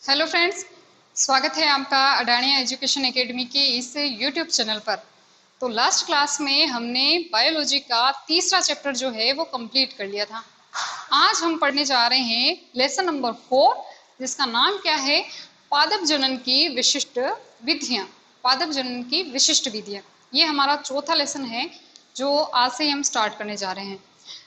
Hello friends, स्वागत है आपका अडानिया एजुकेशन एकेडमी के इस यूट्यूब चैनल पर। तो लास्ट क्लास में हमने बायोलॉजी का तीसरा चैप्टर जो है वो कंप्लीट कर लिया था। आज हम पढ़ने जा रहे हैं लेसन नंबर 4, जिसका नाम क्या है, पादप जनन की विशिष्ट विधियां। पादप जनन की विशिष्ट विधियां, ये हमारा चौथा लेसन है जो आज से हम स्टार्ट करने जा रहे हैं।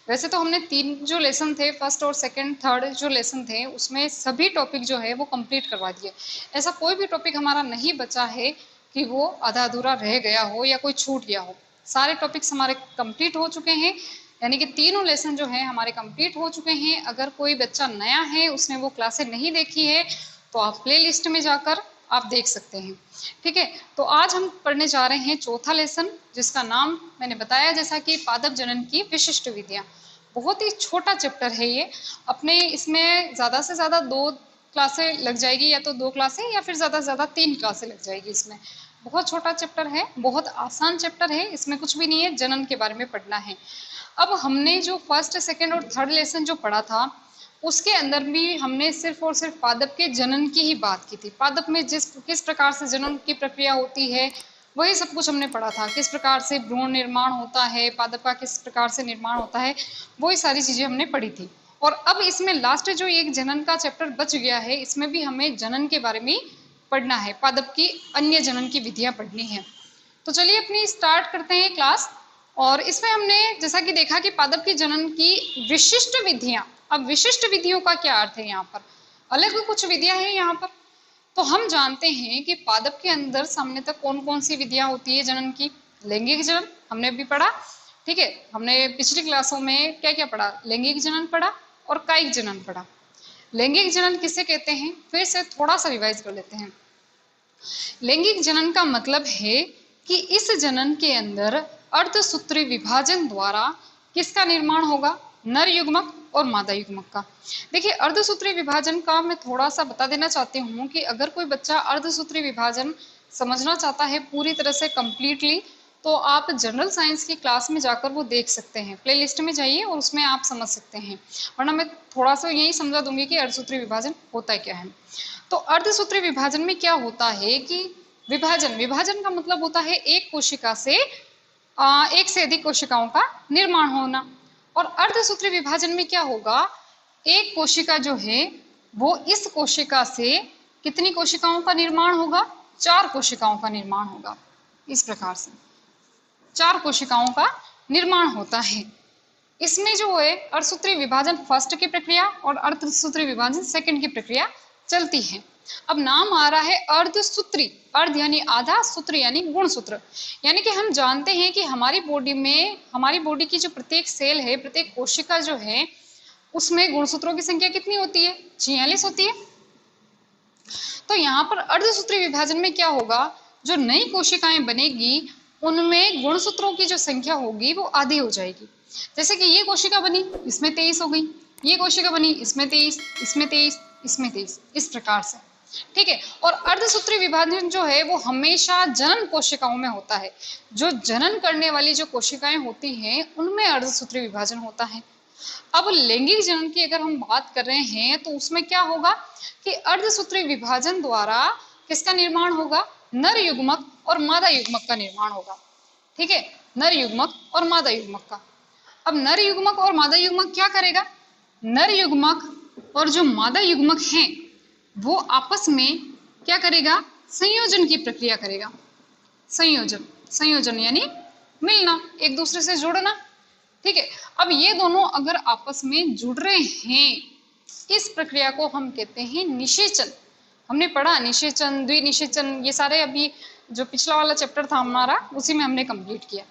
वैसे तो हमने 3 जो लेसन थे, फर्स्ट और सेकंड थर्ड जो लेसन थे, उसमें सभी टॉपिक जो है वो कंप्लीट करवा दिए। ऐसा कोई भी टॉपिक हमारा नहीं बचा है कि वो आधा अधूरा रह गया हो या कोई छूट गया हो। सारे टॉपिक्स हमारे कंप्लीट हो चुके हैं, यानी कि तीनों लेसन जो है हमारे कंप्लीट हो चुके हैं। अगर कोई बच्चा नया है, उसने वो क्लासें नहीं देखी है, तो आप प्ले लिस्ट में जाकर आप देख सकते हैं। ठीक है, तो आज हम पढ़ने जा रहे हैं चौथा लेसन, जिसका नाम मैंने बताया जैसा कि पादप जनन की विशिष्ट विधियां। बहुत ही छोटा चैप्टर है ये। अपने इसमें ज़्यादा से ज़्यादा 2 क्लासें लग जाएगी, या तो 2 क्लासें या फिर ज़्यादा से ज़्यादा 3 क्लासें लग जाएगी। इसमें बहुत छोटा चैप्टर है, बहुत आसान चैप्टर है, इसमें कुछ भी नहीं है, जनन के बारे में पढ़ना है। अब हमने जो फर्स्ट सेकेंड और थर्ड लेसन जो पढ़ा था, उसके अंदर भी हमने सिर्फ और सिर्फ पादप के जनन की ही बात की थी। पादप में किस प्रकार से जनन की प्रक्रिया होती है, वही सब कुछ हमने पढ़ा था। किस प्रकार से भ्रूण निर्माण होता है, पादप का किस प्रकार से निर्माण होता है, वही सारी चीजें हमने पढ़ी थी। और अब इसमें लास्ट जो एक जनन का चैप्टर बच गया है, इसमें भी हमें जनन के बारे में पढ़ना है, पादप की अन्य जनन की विधियां पढ़नी है। तो चलिए अपनी स्टार्ट करते हैं क्लास। और इसमें हमने जैसा कि देखा कि पादप की जनन की विशिष्ट विधियां। अब विशिष्ट विधियों का क्या अर्थ है, यहाँ पर अलग कुछ विधियां हैं यहाँ पर। तो हम जानते हैं कि पादप के अंदर सामान्यतः कौन कौन सी विधियां होती है जनन की। लैंगिक जनन हमने भी पढ़ा, ठीक है। हमने पिछली क्लासों में क्या क्या पढ़ा, लैंगिक जनन पढ़ा और कायिक जनन पढ़ा। लैंगिक जनन किसे कहते हैं, फिर से थोड़ा सा रिवाइज कर लेते हैं। लैंगिक जनन का मतलब है कि इस जनन के अंदर अर्धसूत्री विभाजन द्वारा किसका निर्माण होगा, नर युग्मक और मादा युग्मक का। देखिए, अर्धसूत्री विभाजन का मैं थोड़ा सा बता देना चाहती हूँ कि अगर कोई बच्चा अर्धसूत्री विभाजन समझना चाहता है पूरी तरह से कंप्लीटली, तो आप जनरल साइंस की क्लास में जाकर वो देख सकते हैं। प्ले लिस्ट में जाइए और उसमें आप समझ सकते हैं, वरना मैं थोड़ा सा यही समझा दूंगी कि अर्धसूत्री विभाजन होता क्या है। तो अर्धसूत्री विभाजन में क्या होता है कि विभाजन का मतलब होता है एक कोशिका से एक से अधिक कोशिकाओं का निर्माण होना। और अर्धसूत्री विभाजन में क्या होगा, एक कोशिका जो है वो इस कोशिका से कितनी कोशिकाओं का निर्माण होगा, 4 कोशिकाओं का निर्माण होगा। इस प्रकार से 4 कोशिकाओं का निर्माण होता है। इसमें जो है अर्धसूत्री विभाजन फर्स्ट की प्रक्रिया और अर्धसूत्री विभाजन सेकंड की प्रक्रिया चलती है। अब नाम आ रहा है अर्धसूत्री, अर्ध यानी आधा, सूत्र यानी गुणसूत्र। यानी कि हम जानते हैं कि हमारी बॉडी की जो प्रत्येक सेल है, प्रत्येक कोशिका जो है, उसमें गुणसूत्रों की संख्या कितनी होती है, 46 होती है। तो यहाँ पर अर्धसूत्री विभाजन में क्या होगा, जो नई कोशिकाएं बनेगी उनमें गुणसूत्रों की जो संख्या होगी वो आधी हो जाएगी। जैसे कि ये कोशिका बनी, इसमें 23 हो गई, ये कोशिका बनी, इसमें 23, इसमें 23, इसमें 23, इस प्रकार से, ठीक है। और अर्धसूत्री विभाजन जो है वो हमेशा जनन कोशिकाओं में होता है। जो जनन करने वाली जो कोशिकाएं होती हैं उनमें अर्धसूत्री विभाजन होता है। अब लैंगिक जनन की अगर हम बात कर रहे हैं तो उसमें क्या होगा कि अर्धसूत्री विभाजन द्वारा किसका निर्माण होगा, नर युग्मक और मादा युग्मक का निर्माण होगा, ठीक है, नर युग्मक और मादा युग्मक का। अब नर युग्मक और मादा युग्मक क्या करेगा, नर युग्मक और जो मादा युग्मक हैं वो आपस में क्या करेगा, संयोजन की प्रक्रिया करेगा। संयोजन यानी मिलना, एक दूसरे से जुड़ना, ठीक है। अब ये दोनों अगर आपस में जुड़ रहे हैं, इस प्रक्रिया को हम कहते हैं निषेचन। हमने पढ़ा निषेचन, द्विनिषेचन, ये सारे अभी जो पिछला वाला चैप्टर था हमारा उसी में हमने कंप्लीट किया।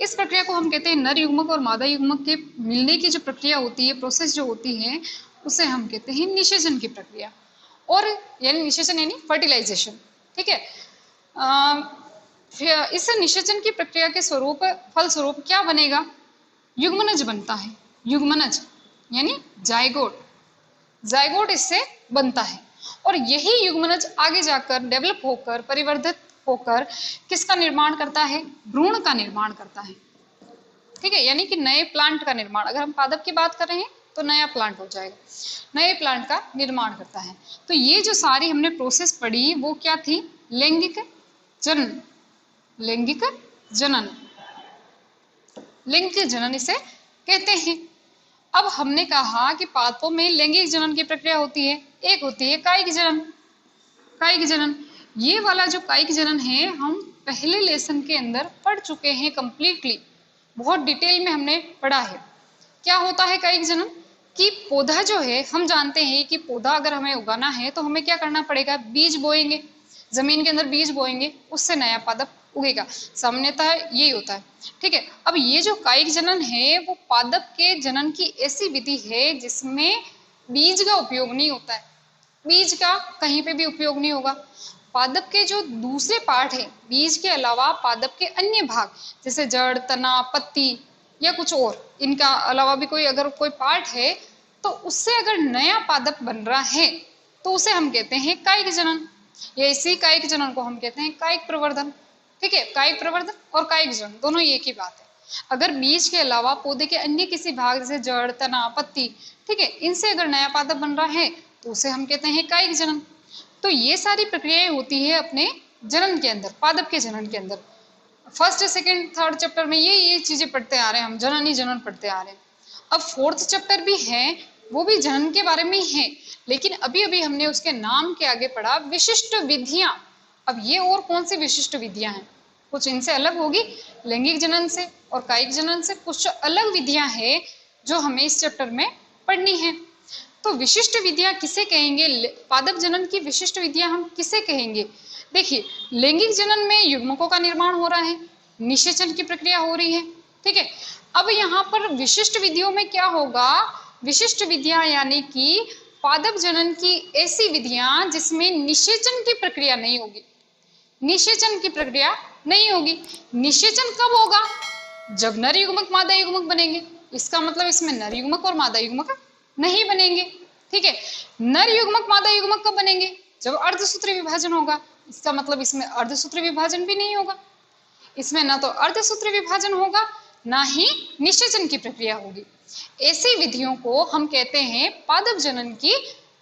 इस प्रक्रिया को हम कहते हैं नर युग्मक और मादा युग्मक के मिलने की जो प्रक्रिया होती है, प्रोसेस जो होती है, उसे हम कहते हैं निषेचन की प्रक्रिया। और यानी निषेचन यानी फर्टिलाइजेशन, ठीक है। इस निषेचन की प्रक्रिया के फलस्वरूप क्या बनेगा, युग्मनज बनता है। युग्मनज यानी जायगोट इससे बनता है। और यही युग्मनज आगे जाकर डेवलप होकर, परिवर्धित होकर किसका निर्माण करता है, भ्रूण का निर्माण करता है, ठीक है। यानी कि नए प्लांट का निर्माण। अगर हम पादप की बात कर रहे हैं तो नया प्लांट हो जाएगा, नए प्लांट का निर्माण करता है। तो ये जो सारी हमने प्रोसेस पढ़ी वो क्या थी? लैंगिक जनन, लैंगिक जनन, लैंगिक जनन इसे कहते हैं। अब हमने कहा कि पादपों में लैंगिक जनन की प्रक्रिया होती है, एक होती है कायिक जनन। कायिक जनन, ये वाला जो कायिक जनन है हम पहले लेसन के अंदर पढ़ चुके हैं कंप्लीटली, बहुत डिटेल में हमने पढ़ा है। क्या होता है कायिक जनन? कि पौधा जो है, हम जानते हैं कि पौधा अगर हमें उगाना है तो हमें क्या करना पड़ेगा? बीज बोएंगे, जमीन के अंदर बीज बोएंगे, उससे नया पादप उगेगा, सामान्यतः यही होता है। ठीक है, अब ये जो कायिक जनन है वो पादप के जनन की ऐसी विधि है जिसमें बीज का उपयोग नहीं होता है, बीज का कहीं पे भी उपयोग नहीं होगा। पादप के जो दूसरे पार्ट है, बीज के अलावा पादप के अन्य भाग जैसे जड़, तना, पत्ती या कुछ और, इनका अलावा भी कोई अगर कोई पार्ट है तो उससे अगर नया पादप बन रहा है तो उसे हम कहते हैं कायिक जनन, या इसी कायिक जनन को हम कहते हैं कायिक प्रवर्धन। ठीक है, कायिक प्रवर्धन और कायिक जनन दोनों एक ही बात है। अगर बीज के अलावा पौधे के अन्य किसी भाग जैसे जड़, तना, पत्ती, ठीक है, इनसे अगर नया पादप बन रहा है तो उसे हम कहते हैं कायिक जनन। तो ये सारी प्रक्रियाएं होती है अपने जनन के अंदर, पादप के जनन के अंदर। फर्स्ट, सेकंड, थर्ड चैप्टर में ये चीजें पढ़ते आ रहे हैं हम, जनन ही जनन पढ़ते आ रहे हैं। अब फोर्थ चैप्टर भी है, वो भी जनन के बारे में ही है, लेकिन अभी अभी हमने उसके नाम के आगे पढ़ा विशिष्ट विधियां। अब ये और कौन सी विशिष्ट विधियां हैं? कुछ इनसे अलग होगी, लैंगिक जनन से और कायिक जनन से कुछ अलग विधियां हैं जो हमें इस चैप्टर में पढ़नी है। तो विशिष्ट विधियां किसे कहेंगे? पादप जनन की विशिष्ट विधियां हम किसे कहेंगे? देखिए, लैंगिक जनन में युग्मकों का निर्माण हो रहा है, निषेचन की प्रक्रिया हो रही है। ठीक है, अब यहाँ पर विशिष्ट विधियों में क्या होगा? विशिष्ट विधियां यानी कि पादप जनन की ऐसी विधियां जिसमें निषेचन की प्रक्रिया नहीं होगी, निषेचन की प्रक्रिया नहीं होगी। निषेचन कब होगा? जब नर युग्मक मादा युग्मक बनेंगे। इसका मतलब इसमें नर युग्मक और मादा युग्मक नहीं बनेंगे। ठीक है, नर युग्मक मादा युग्मक कब बनेंगे? जब अर्धसूत्री विभाजन होगा। इसका मतलब इसमें अर्धसूत्री विभाजन भी नहीं होगा, इसमें ना तो अर्धसूत्री विभाजन होगा ना ही निषेचन की प्रक्रिया होगी। ऐसी विधियों को हम कहते हैं पादप जनन की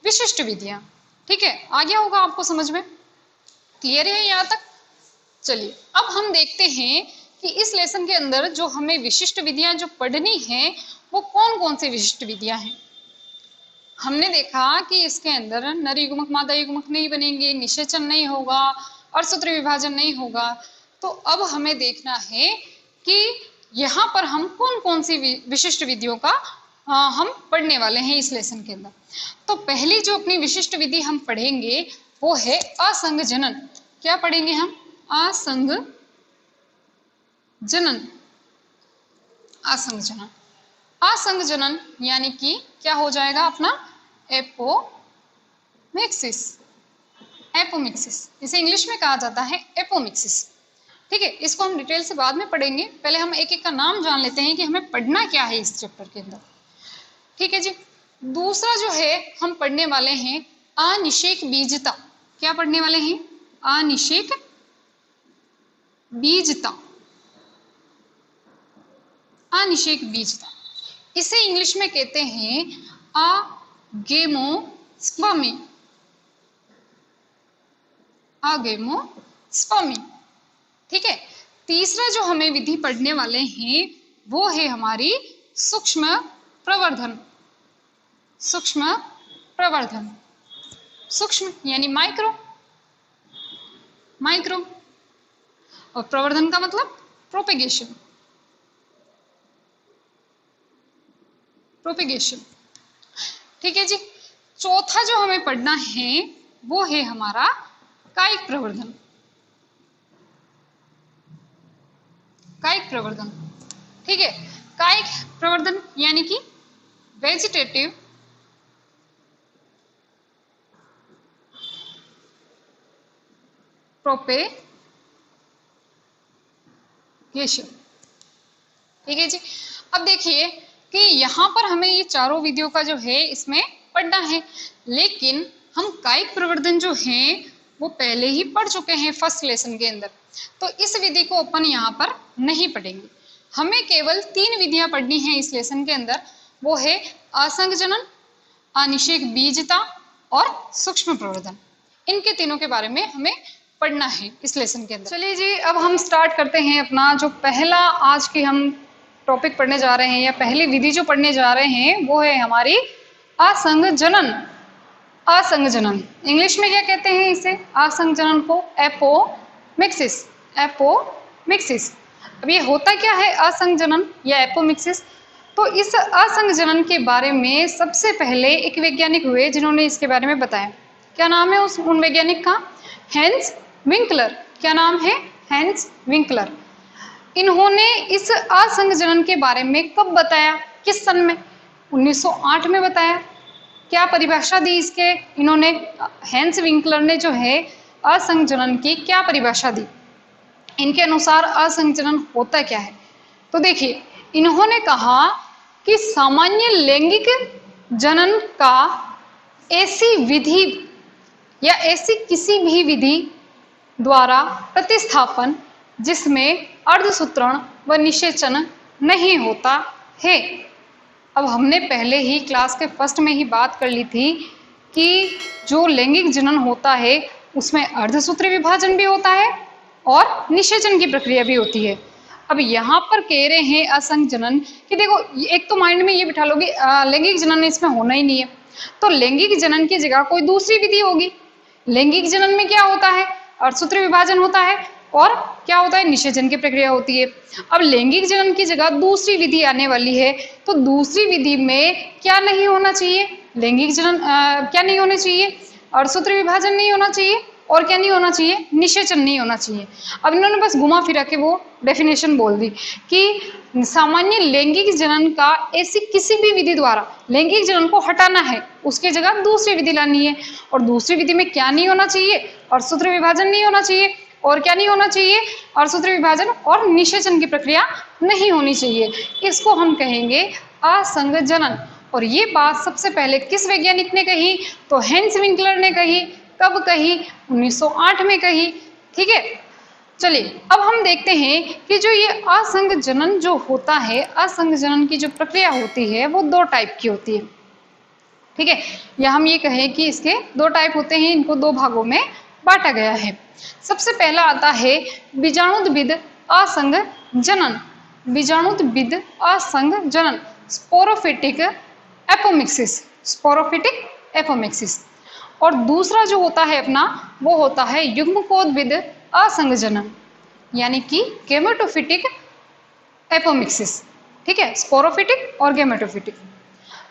विशिष्ट विधियां। ठीक है, आ गया होगा आपको समझ में? क्लियर है यहाँ तक? चलिए अब हम देखते हैं कि इस लेसन के अंदर जो हमें विशिष्ट विधियां जो पढ़नी है वो कौन कौन सी विशिष्ट विधियां हैं। हमने देखा कि इसके अंदर नर युग्मक मादा युग्मक नहीं बनेंगे, निषेचन नहीं होगा, अर्धसूत्री विभाजन नहीं होगा। तो अब हमें देखना है कि यहाँ पर हम कौन कौन सी विशिष्ट विधियों का हम पढ़ने वाले हैं इस लेसन के अंदर। तो पहली जो अपनी विशिष्ट विधि हम पढ़ेंगे वो है असंग जनन। क्या पढ़ेंगे हम? असंग जनन। असंग जनन, असंग जनन यानी कि क्या हो जाएगा अपना? एपोमिक्सिस। एपोमिक्सिस इसे इंग्लिश में कहा जाता है एपोमिक्सिस। ठीक है, इसको हम डिटेल से बाद में पढ़ेंगे, पहले हम एक एक का नाम जान लेते हैं कि हमें पढ़ना क्या है इस चैप्टर के अंदर। ठीक है जी, दूसरा जो है हम पढ़ने वाले हैं अनिषेक बीजता। क्या पढ़ने वाले हैं? अनिषेक बीजता। अनिषेक बीजता, इसे इंग्लिश में कहते हैं अगेमोस्पर्मी। अगेमोस्पर्मी। ठीक है, तीसरा जो हमें विधि पढ़ने वाले हैं वो है हमारी सूक्ष्म प्रवर्धन। सूक्ष्म प्रवर्धन, सूक्ष्म यानी माइक्रो, माइक्रो, और प्रवर्धन का मतलब प्रोपेगेशन। प्रोपेगेशन। ठीक है जी, चौथा जो हमें पढ़ना है वो है हमारा कायिक प्रवर्धन। कायिक प्रवर्धन। ठीक है, कायिक प्रवर्धन यानी कि वेजिटेटिव प्रोपेगेशन। ठीक है जी, अब देखिए कि यहाँ पर हमें ये चारों विधियों का जो है इसमें पढ़ना है, लेकिन हम कायिक प्रवर्धन जो है वो पहले ही पढ़ चुके हैं फर्स्ट लेसन के अंदर, तो इस विधि को अपन यहाँ पर नहीं पढ़ेंगे। हमें केवल 3 विधियां पढ़नी है इस लेसन के अंदर। वो है असंग जनन, अनिषेक बीजता और सूक्ष्म प्रवर्धन। इनके तीनों के बारे में हमें पढ़ना है इस लेसन के अंदर। चलिए जी, अब हम स्टार्ट करते हैं अपना जो पहला आज की हम टॉपिक पढ़ने जा रहे हैं या पहली विधि जो पढ़ने जा रहे हैं वो है हमारी असंग जनन। असंग जनन इंग्लिश में क्या कहते हैं इसे? असंग जनन को एपोमिक्सिस। एपोमिक्सिस। अब ये होता क्या है असंग जनन या एपोमिक्सिस? तो इस असंग जनन के बारे में सबसे पहले एक वैज्ञानिक हुए जिन्होंने इसके बारे में बताया। क्या नाम है उन वैज्ञानिक का? Hans Winkler. क्या नाम है? Hans Winkler. इन्होंने इस असंग जनन के बारे में कब बताया, किस सन में? 1908 में बताया। क्या परिभाषा दी इसके इन्होंने? हैंस विंकलर ने जो है असंग जनन की क्या परिभाषा दी? इनके अनुसार असंग जनन होता क्या है? तो देखिए, इन्होंने कहा कि सामान्य लैंगिक जनन का ऐसी विधि या ऐसी किसी भी विधि द्वारा प्रतिस्थापन जिसमें अर्धसूत्रण व निषेचन नहीं होता है। अब हमने पहले ही क्लास के फर्स्ट में ही बात कर ली थी कि जो लैंगिक जनन होता है उसमें अर्धसूत्री विभाजन भी होता है और निषेचन की प्रक्रिया भी होती है। अब यहाँ पर कह रहे हैं असंग जनन कि देखो, एक तो माइंड में ये बिठा लो कि लैंगिक जनन इसमें होना ही नहीं है, तो लैंगिक जनन की जगह कोई दूसरी विधि होगी। लैंगिक जनन में क्या होता है? अर्धसूत्री विभाजन होता है और क्या होता है? निषेचन की प्रक्रिया होती है। अब लैंगिक जनन की जगह दूसरी विधि आने वाली है, तो दूसरी विधि में क्या नहीं होना चाहिए? लैंगिक जनन क्या नहीं होना चाहिए? अर्धसूत्री विभाजन नहीं होना चाहिए और क्या नहीं होना चाहिए? निषेचन नहीं होना चाहिए। अब इन्होंने बस घुमा फिरा के वो डेफिनेशन बोल दी कि सामान्य लैंगिक जनन का ऐसी किसी भी विधि द्वारा लैंगिक जनन को हटाना है, उसकी जगह दूसरी विधि लानी है। और दूसरी विधि में क्या नहीं होना चाहिए? अर्धसूत्री विभाजन नहीं होना चाहिए और क्या नहीं होना चाहिए? अर्धसूत्री विभाजन और निषेचन की प्रक्रिया नहीं होनी चाहिए। इसको हम कहेंगे असंग जनन। और ये बात सबसे पहले किस वैज्ञानिक ने कही? तो हैंस विंकलर ने कही। कब कही? 1908 में कही। ठीक है, चलिए अब हम देखते हैं कि जो ये असंग जनन जो होता है, असंग जनन की जो प्रक्रिया होती है वो दो टाइप की होती है। ठीक है, या हम ये कहें कि इसके दो टाइप होते हैं, इनको दो भागों में बांटा गया है। सबसे पहला आता है बीजाणुद्भिद असंग जनन। बीजाणुद्भिद असंग जनन, स्पोरोफिटिक एपोमिक्सिस। Sporophytic apomixis. और दूसरा जो होता है अपना वो होता है युग्मकोद्भिद असंग जनन, यानी कि गेमेटोफिटिक एपोमिक्सिस। ठीक है, स्पोरोफिटिक और गेमेटोफिटिक।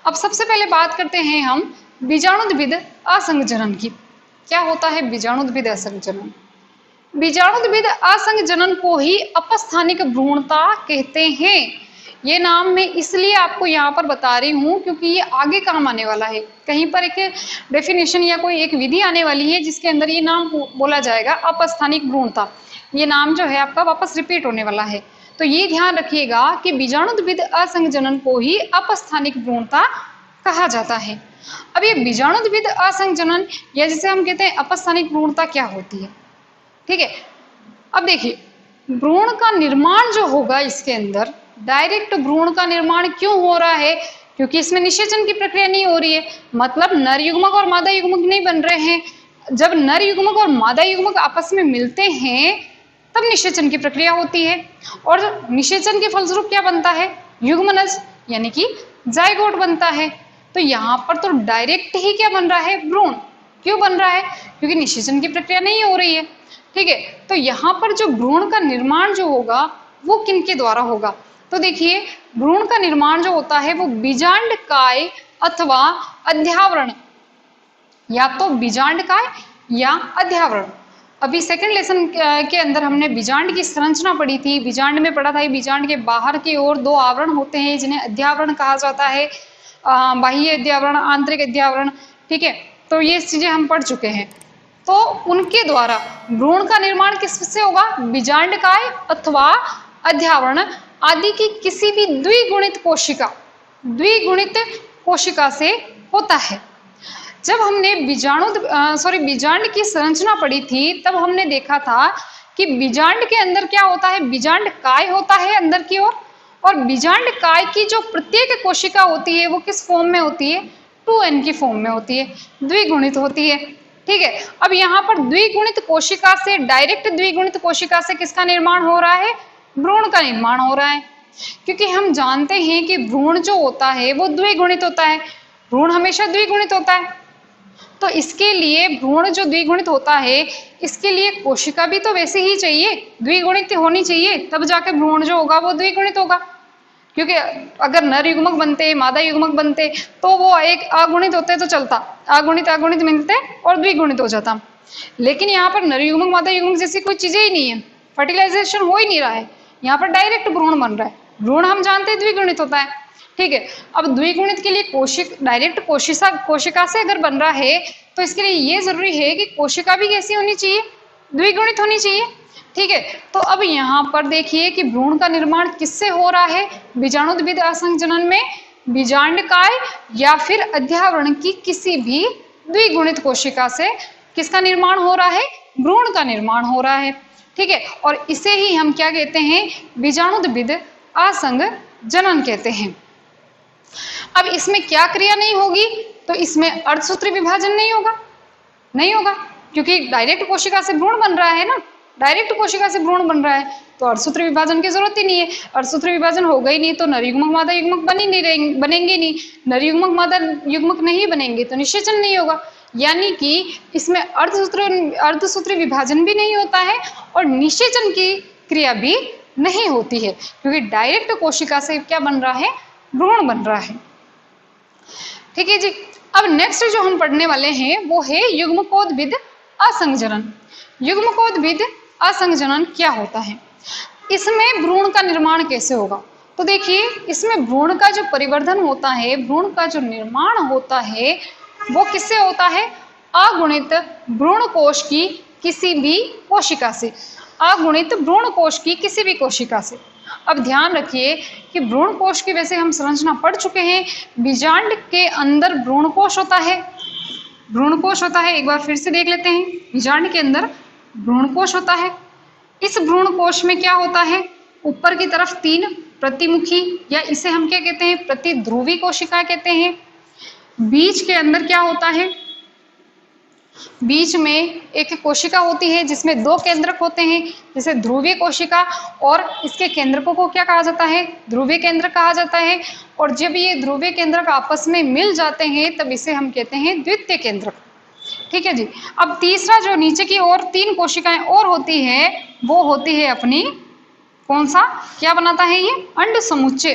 अब सबसे पहले बात करते हैं हम बीजाणुद्भिद असंग जनन की। क्या होता है बीजाणुद्भिद असंग जनन? बीजाणुद्भिद असंग जनन को ही अपस्थानिक भ्रूणता कहते हैं। ये नाम मैं इसलिए आपको यहाँ पर बता रही हूँ क्योंकि ये आगे काम आने वाला है। कहीं पर एक डेफिनेशन या कोई एक विधि आने वाली है जिसके अंदर ये नाम बोला जाएगा, अपस्थानिक भ्रूणता। ये नाम जो है आपका वापस रिपीट होने वाला है, तो ये ध्यान रखिएगा कि बीजाणुद्भिद असंग जनन को ही अपस्थानिक भ्रूणता कहा जाता है। अब ये बीजाणुद्भिद असंग जनन या जिसे हम कहते हैं अपस्थानिक भ्रूणता क्या होती है? ठीक है, अब देखिए, भ्रूण का निर्माण जो होगा इसके अंदर, डायरेक्ट भ्रूण का निर्माण क्यों हो रहा है? क्योंकि इसमें निषेचन की प्रक्रिया नहीं हो रही है, मतलब नर युग्मक और मादा युग्मक नहीं बन रहे हैं। जब नर युग्मक और मादा युग्मक आपस में मिलते हैं तब निषेचन की प्रक्रिया होती है, और निषेचन के फलस्वरूप क्या बनता है? युग्मनज, यानी कि जाइगोट बनता है। तो यहाँ पर तो डायरेक्ट ही क्या बन रहा है? भ्रूण। क्यों बन रहा है? क्योंकि निषेचन की प्रक्रिया नहीं हो रही है। ठीक है, तो यहाँ पर जो भ्रूण का निर्माण जो होगा वो किनके द्वारा होगा? तो देखिए, भ्रूण का निर्माण जो होता है वो बीजांडकाय अथवा अध्यावरण, या तो बीजांडकाय या अध्यावरण। अभी सेकंड लेसन के अंदर हमने बीजांड की संरचना पढ़ी थी, बीजांड में पढ़ा था बीजांड के बाहर की ओर दो आवरण होते हैं जिन्हें अध्यावरण कहा जाता है, बाह्य अध्यावरण, आंतरिक अध्यावरण। ठीक है, तो ये चीजें हम पढ़ चुके हैं। तो उनके द्वारा भ्रूण का निर्माण किससे होगा? बीजांडकाय अथवा अध्यावरण आदि की किसी भी द्विगुणित कोशिका से होता है। जब हमने बीजांड की संरचना पढ़ी थी तब हमने देखा था कि बीजांड के अंदर क्या होता है? बीजांड काय होता है अंदर की ओर, और बीजांडकाय की जो प्रत्येक कोशिका होती है वो किस फॉर्म में होती है? 2n की फॉर्म में होती है, द्विगुणित होती है। ठीक है, अब यहाँ पर द्विगुणित कोशिका से, डायरेक्ट द्विगुणित कोशिका से किसका निर्माण हो रहा है? भ्रूण का निर्माण हो रहा है, क्योंकि हम जानते हैं कि भ्रूण जो होता है वो द्विगुणित होता है, भ्रूण हमेशा द्विगुणित होता है। तो इसके लिए भ्रूण जो द्विगुणित होता है, इसके लिए कोशिका भी तो वैसे ही चाहिए, द्विगुणित होनी चाहिए, तब जाके भ्रूण जो होगा वो द्विगुणित होगा। क्योंकि अगर नर युग्मक बनते, मादा युग्मक बनते तो वो एक अगुणित होते तो चलता, अगुणित अगुणित मिलते और द्विगुणित हो जाता। लेकिन यहाँ पर नर युग्मक मादा युग्मक जैसी कोई चीजें ही नहीं है, फर्टिलाइजेशन हो ही नहीं रहा है, यहाँ पर डायरेक्ट भ्रूण बन रहा है। भ्रूण हम जानते हैं द्विगुणित होता है। ठीक है, अब द्विगुणित के लिए डायरेक्ट कोशिका से अगर बन रहा है तो इसके लिए ये जरूरी है कि कोशिका भी कैसी होनी चाहिए? द्विगुणित होनी चाहिए। ठीक है, तो अब यहाँ पर देखिए कि भ्रूण का निर्माण किससे हो रहा है? बीजाणुद्भिद असंजनन में बीजांडकाय या फिर अध्यावरण की किसी भी द्विगुणित कोशिका से किसका निर्माण हो रहा है? भ्रूण का निर्माण हो रहा है। ठीक है, और इसे ही हम क्या कहते हैं? बीजाणुद्भिद असंजनन कहते हैं। अब इसमें क्या क्रिया नहीं होगी? तो इसमें अर्धसूत्री विभाजन नहीं होगा, नहीं होगा, क्योंकि डायरेक्ट कोशिका से भ्रूण बन रहा है ना, डायरेक्ट कोशिका से भ्रूण बन रहा है, तो अर्धसूत्री विभाजन की जरूरत ही नहीं है। अर्धसूत्री विभाजन होगा ही नहीं तो नर युग्मक मादा युग्मक बनेंगे नहीं, नर युग्मक मादा युग्मक नहीं बनेंगे तो निषेचन नहीं होगा। यानी कि इसमें अर्धसूत्री विभाजन भी नहीं होता है और निषेचन की क्रिया भी नहीं होती है, क्योंकि डायरेक्ट कोशिका से क्या बन रहा है? भ्रूण बन रहा है। ठीक है जी, अब नेक्स्ट जो हम पढ़ने वाले हैं वो है युग्मकोद्भिद असंजनन। युग्मकोद्भिद असंजनन क्या होता है? इसमें भ्रूण का निर्माण कैसे होगा? तो देखिए, इसमें भ्रूण का जो परिवर्धन होता है, भ्रूण का जो निर्माण होता है वो किससे होता है? अगुणित भ्रूण कोश की किसी भी कोशिका से, अगुणित भ्रूण कोश की किसी भी कोशिका से। अब ध्यान रखिए कि भ्रूण कोश की वैसे हम संरचना पढ़ चुके हैं, बीजांड के अंदर भ्रूण कोश होता है, भ्रूण कोश होता है, एक बार फिर से देख लेते हैं। बीजांड के अंदर भ्रूण कोश होता है। इस भ्रूण कोश में क्या होता है? ऊपर की तरफ 3 प्रतिमुखी, या इसे हम क्या कहते हैं? प्रतिध्रुवी कोशिका कहते हैं। बीच के अंदर क्या होता है? बीच में एक कोशिका होती है जिसमें 2 केंद्रक होते हैं, जैसे ध्रुवीय कोशिका, और इसके केंद्रकों को क्या कहा जाता है? ध्रुवीय केंद्रक कहा जाता है। और जब ये ध्रुवीय केंद्रक आपस में मिल जाते हैं तब इसे हम कहते हैं द्वितीय केंद्रक। ठीक है जी, अब तीसरा जो नीचे की ओर 3 कोशिकाएं और होती है वो होती है अपनी, कौन सा, क्या बनाता है ये? अंड समुच्चय।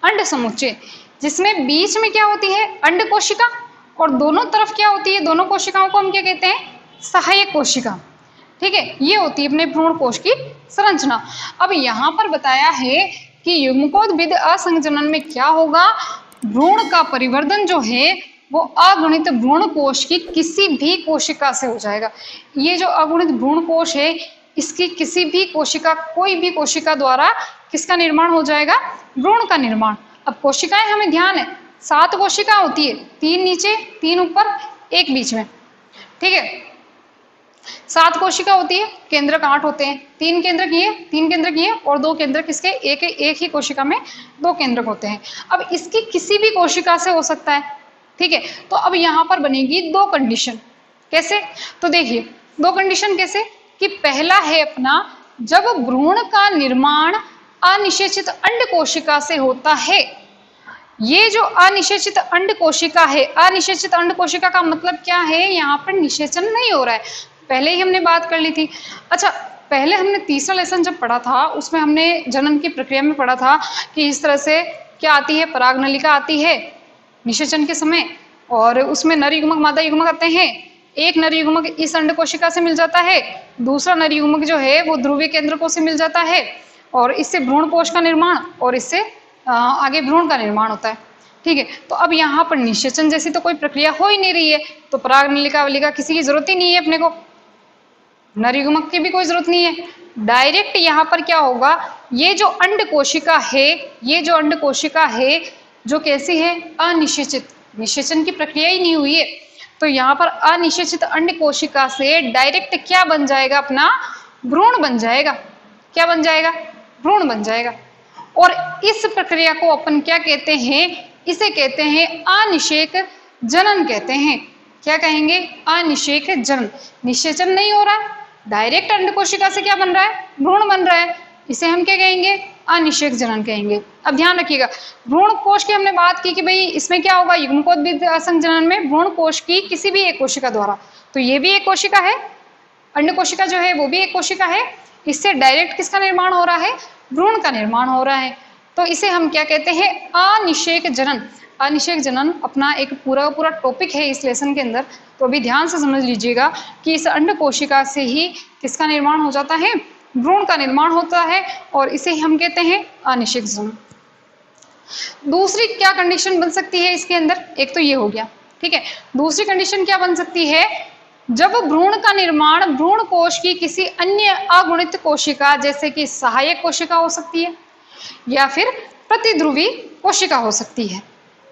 अंड समुच्चय, जिसमें बीच में क्या होती है? अंड कोशिका, और दोनों तरफ क्या होती है? दोनों कोशिकाओं को हम क्या कहते हैं? सहायक कोशिका। ठीक है, ये होती है अपने भ्रूण कोश की संरचना। अब यहाँ पर बताया है कि युग्मकोद्भिद असंजनन में क्या होगा? भ्रूण का परिवर्धन जो है वो अगुणित भ्रूण कोश की किसी भी कोशिका से हो जाएगा। ये जो अगुणित भ्रूण कोश है, इसकी किसी भी कोशिका, कोई भी कोशिका द्वारा किसका निर्माण हो जाएगा? भ्रूण का निर्माण। अब कोशिकाएं हमें ध्यान है, 7 कोशिका होती है, 3 नीचे, 3 ऊपर, 1 बीच में। ठीक है, 7 कोशिका होती है, केंद्रक 8 होते हैं, 3 केंद्रक ये, 3 केंद्रक ये, और 2 केंद्रक इसके, एक ही कोशिका में 2 केंद्रक होते हैं। अब इसकी किसी भी कोशिका से हो सकता है। ठीक है, तो अब यहाँ पर बनेगी 2 कंडीशन। कैसे? तो देखिए 2 कंडीशन कैसे, कि पहला है अपना, जब भ्रूण का निर्माण अनिषेचित अंड कोशिका से होता है। ये जो अनिषेचित अंड कोशिका है, अनिषेचित अंड कोशिका का मतलब क्या है? यहाँ पर निषेचन नहीं हो रहा है, पहले ही हमने बात कर ली थी। अच्छा, पहले हमने तीसरा लेसन जब पढ़ा था उसमें हमने जनन की प्रक्रिया में पढ़ा था कि इस तरह से क्या आती है? परागनलिका आती है निषेचन के समय, और उसमें नर युग्मक मादा युग्मक आते हैं। एक नर युग्मक इस अंड कोशिका से मिल जाता है, दूसरा नर युग्मक जो है वो ध्रुवीय केंद्रकों से मिल जाता है, और इससे भ्रूण कोश का निर्माण और इससे आगे भ्रूण का निर्माण होता है। ठीक है, तो अब यहाँ पर निषेचन जैसी तो कोई प्रक्रिया हो ही नहीं रही है, तो परागनलिका वलिका किसी की जरूरत ही नहीं है अपने को, नर युग्मक की भी कोई जरूरत नहीं है। डायरेक्ट यहाँ पर क्या होगा? ये जो अंड कोशिका है, ये जो अंड कोशिका है जो कैसी है? अनिषेचित, निषेचन की प्रक्रिया ही नहीं हुई है, तो यहाँ पर अनिषेचित अंड कोशिका से डायरेक्ट क्या बन जाएगा? अपना भ्रूण बन जाएगा। क्या बन जाएगा? भ्रूण बन जाएगा। और इस प्रक्रिया को अपन क्या कहते हैं, इसे कहते हैं अनिषेक जनन कहते हैं। क्या कहेंगे, अनिषेक जनन। निषेचन नहीं हो रहा है, डायरेक्ट अंड कोशिका से क्या बन रहा है, भ्रूण बन रहा है, इसे हम क्या कहेंगे, अनिषेक जनन कहेंगे। अब ध्यान रखिएगा, भ्रूण कोश की हमने बात की कि भाई इसमें क्या होगा, युग्मकोद्भिद असंजनन में भ्रूण कोश की किसी भी एक कोशिका द्वारा, तो ये भी एक कोशिका है, अंड कोशिका जो है वो भी एक कोशिका है, इससे डायरेक्ट किसका निर्माण हो रहा है, भ्रूण का निर्माण हो रहा है, तो इसे हम क्या कहते हैं, अनिषेक जनन। अनिषेक जनन अपना एक पूरा पूरा टॉपिक है इस लेसन के अंदर, तो अभी ध्यान से समझ लीजिएगा कि इस अंड कोशिका से ही किसका निर्माण हो जाता है, भ्रूण का निर्माण होता है, और इसे ही हम कहते हैं अनिषेक जनन। दूसरी क्या कंडीशन बन सकती है इसके अंदर, एक तो ये हो गया, ठीक है। दूसरी कंडीशन क्या बन सकती है, जब भ्रूण का निर्माण भ्रूण कोश की किसी अन्य अगुणित कोशिका जैसे कि सहायक कोशिका हो सकती है या फिर प्रतिध्रुवी कोशिका हो सकती है।